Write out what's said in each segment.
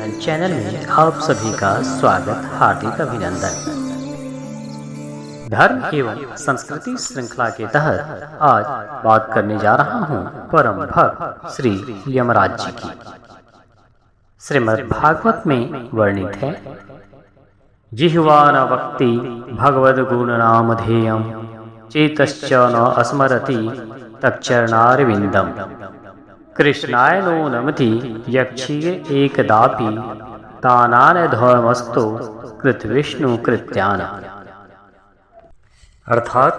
विज्ञान चैनल में आप सभी का स्वागत, हार्दिक अभिनंदन। धर्म एवं संस्कृति श्रृंखला के तहत आज बात करने जा रहा हूँ परम भक्त श्री यमराज जी की। श्रीमद् भागवत में वर्णित है, जिह्वा न वक्ति भगवद गुण नामधेयम् चेतश्च न अस्मरति तच्चरणारविंदम् कृष्णाय नो नमति यक्षीर एकदापि तानान धर्मस्तो कृत विष्णु कृत्यान। अर्थात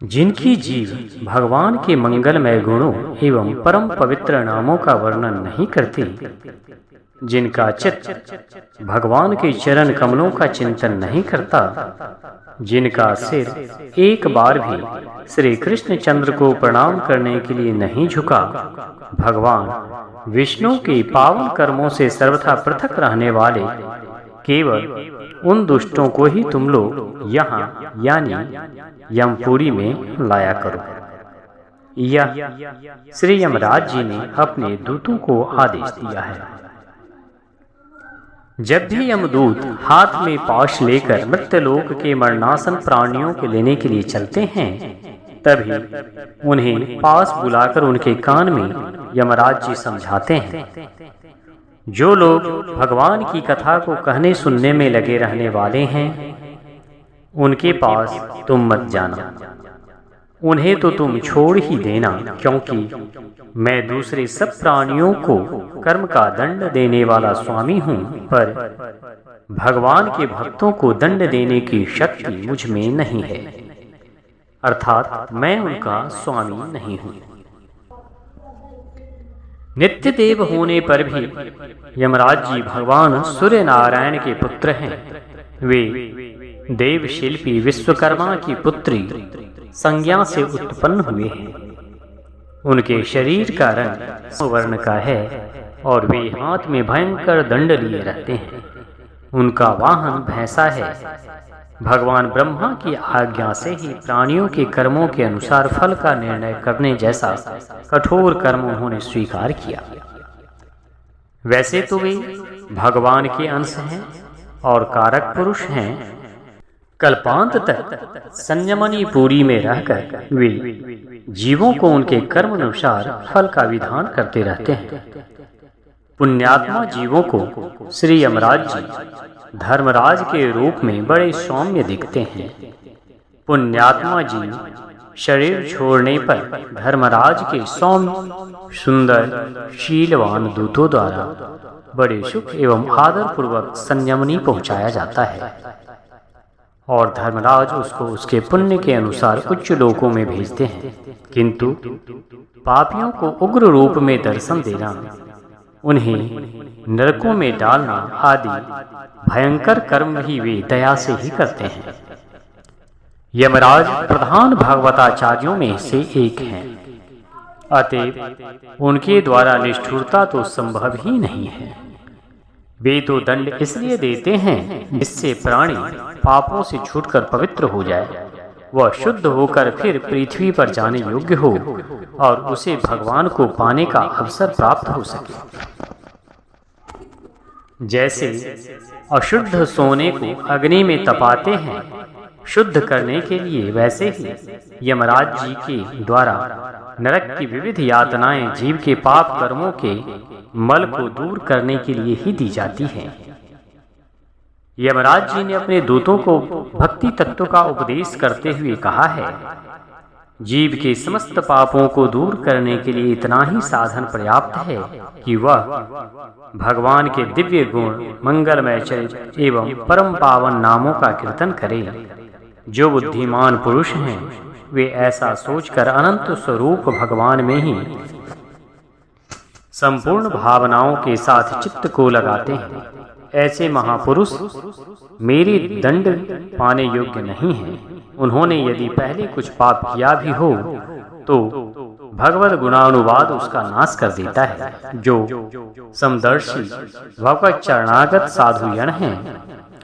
जिनकी जीव भगवान के मंगलमय गुणों एवं परम पवित्र नामों का वर्णन नहीं करती, जिनका चित्त भगवान के चरण कमलों का चिंतन नहीं करता, जिनका सिर एक बार भी श्री कृष्ण चंद्र को प्रणाम करने के लिए नहीं झुका, भगवान विष्णु के पावन कर्मों से सर्वथा पृथक रहने वाले केवल उन दुष्टों को ही तुम लोग यहाँ यानी यमपुरी में लाया करो। यह श्री यमराज जी ने अपने दूतों को आदेश दिया है। जब भी यमदूत हाथ में पाश लेकर मृत्युलोक के मरणासन प्राणियों को लेने के लिए चलते हैं, तभी उन्हें पास बुलाकर उनके कान में यमराज जी समझाते हैं, जो लोग भगवान की कथा को कहने सुनने में लगे रहने वाले हैं, उनके पास तुम मत जाना। उन्हें तो तुम छोड़ ही देना, क्योंकि मैं दूसरे सब प्राणियों को कर्म का दंड देने वाला स्वामी हूँ, पर भगवान के भक्तों को दंड देने की शक्ति मुझ में नहीं है। अर्थात मैं उनका स्वामी नहीं हूँ। नित्य देव होने पर भी यमराज जी भगवान सूर्य नारायण के पुत्र हैं। वे देव शिल्पी विश्वकर्मा की पुत्री संज्ञा से उत्पन्न हुए हैं। उनके शरीर का रंग वर्ण का है और वे हाथ में भयंकर दंड लिए रहते हैं। उनका वाहन भैंसा है। भगवान ब्रह्मा की आज्ञा से ही प्राणियों के कर्मों के अनुसार फल का निर्णय करने जैसा कठोर कर्म उन्होंने स्वीकार किया। वैसे तो वे भगवान के अंश हैं और कारक पुरुष हैं। कल्पांत तक संयमनी पुरी में रहकर वे जीवों को उनके कर्म अनुसार फल का विधान करते रहते हैं। पुण्यात्मा जीवों को श्री यमराज जी धर्मराज के रूप में बड़े सौम्य दिखते हैं। पुण्यात्मा जीव शरीर छोड़ने पर धर्मराज के सौम्य सुंदर शीलवान दूतों द्वारा बड़े सुख एवं आदर पूर्वक संयमनी पहुंचाया जाता है और धर्मराज उसको उसके पुण्य के अनुसार उच्च लोकों में भेजते हैं। किंतु पापियों को उग्र रूप में दर्शन देना, उन्हें नरकों में डालना आदि भयंकर कर्म भी वे दया से ही करते हैं। यमराज प्रधान भागवताचार्यों में से एक हैं, अतएव उनके द्वारा निष्ठुरता तो संभव ही नहीं है। वे तो दंड इसलिए देते हैं जिससे प्राणी पापों से छूटकर पवित्र हो जाए, वह शुद्ध होकर फिर पृथ्वी पर जाने योग्य हो और उसे भगवान को पाने का अवसर प्राप्त हो सके। जैसे अशुद्ध सोने को अग्नि में तपाते हैं शुद्ध करने के लिए, वैसे ही यमराज जी के द्वारा नरक की विविध यातनाएं जीव के पाप कर्मों के मल को दूर करने के लिए ही दी जाती हैं। यमराज जी ने अपने दूतों को भक्ति तत्व का उपदेश करते हुए कहा है, जीव के समस्त पापों को दूर करने के लिए इतना ही साधन पर्याप्त है कि वह भगवान के दिव्य गुण, मंगलमय चरित्र एवं परम पावन नामों का कीर्तन करे। जो बुद्धिमान पुरुष हैं, वे ऐसा सोचकर अनंत स्वरूप भगवान में ही संपूर्ण भावनाओं के साथ चित्त को लगाते हैं। ऐसे महापुरुष मेरे दंड पाने योग्य नहीं हैं। उन्होंने यदि पहले कुछ पाप किया भी हो तो भगवत गुणानुवाद उसका नाश कर देता है। जो समदर्शी भगवत चरणागत साधुजन हैं,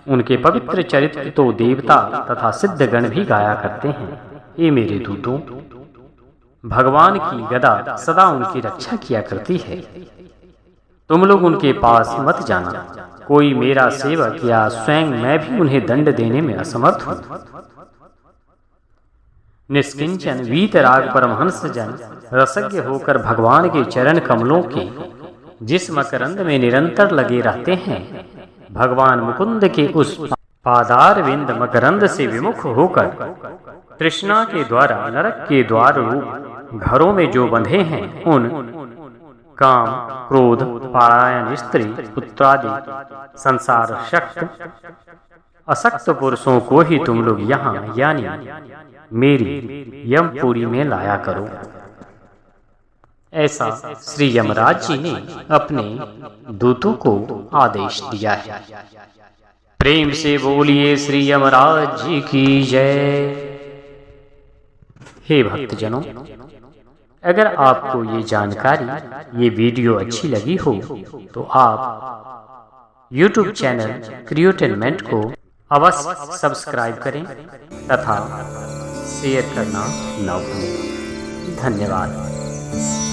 उनके पवित्र चरित्र तो देवता तथा सिद्धगण भी गाया करते हैं। ये मेरे दूतों, भगवान की गदा सदा उनकी रक्षा किया करती है। तुम लोग उनके पास मत जाना। कोई मेरा सेवक या स्वयं मैं भी उन्हें दंड देने में असमर्थ हूं। निष्किंचन वीतराग परमहंस जन रसज्ञ होकर भगवान के चरण कमलों के जिस मकरंद में निरंतर लगे रहते हैं, भगवान मुकुंद के उस पादार विंद मकरंद से विमुख होकर तृष्णा के द्वारा नरक के द्वार रूप घरों में जो बंधे हैं, उन काम, क्रोध, पारायण स्त्री, पुत्रादि संसार शक्त असक्त पुरुषों को ही तुम लोग यहाँ यानी मेरी यमपुरी में लाया करो। ऐसा श्री यमराज जी ने अपने दूतों को आदेश दिया है। प्रेम से बोलिए श्री यमराज जी की जय। हे भक्तजनों, अगर आपको ये जानकारी, ये वीडियो अच्छी लगी हो तो आप YouTube चैनल क्रिएटेनमेंट को अवश्य सब्सक्राइब करें तथा शेयर करना न भूलें। धन्यवाद।